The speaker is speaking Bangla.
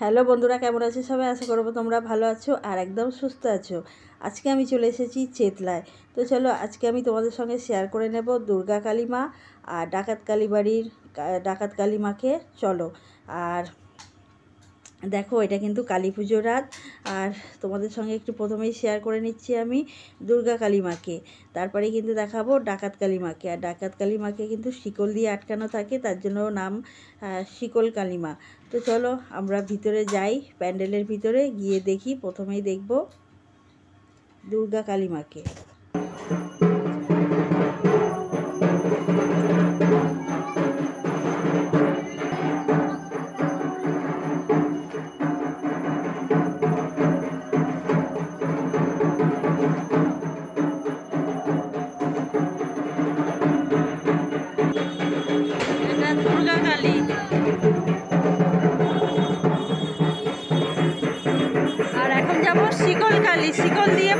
হ্যালো বন্ধুরা, কেমন আছো সবাই? আশা করবো তোমরা ভালো আছো আর একদম সুস্থ আছো। আজকে আমি চলে এসেছি চেতলায়। তো চলো আজকে আমি তোমাদের সঙ্গে শেয়ার করে নেব দুর্গা কালী মা আর ডাকাত কালী বাড়ির ডাকাত কালী মাকে। চলো। আর দেখো, এটা কিন্তু কালী পুজোর রাত। আর তোমাদের সঙ্গে একটু প্রথমেই শেয়ার করে নিচ্ছি আমি দুর্গা কালী মাকে, তারপরে কিন্তু দেখাবো ডাকাত কালী মাকে। আর ডাকাত কালী মাকে কিন্তু শিকল দিয়ে আটকানো থাকে, তার জন্য নাম শিকল কালী মা। তো চলো আমরা ভিতরে যাই, প্যান্ডেলের ভিতরে গিয়ে দেখি। প্রথমেই দেখব দুর্গা কালী মাকে। এটা দুর্গা কালী। আর এখন যাব শিকল কালী, শিকল দিয়ে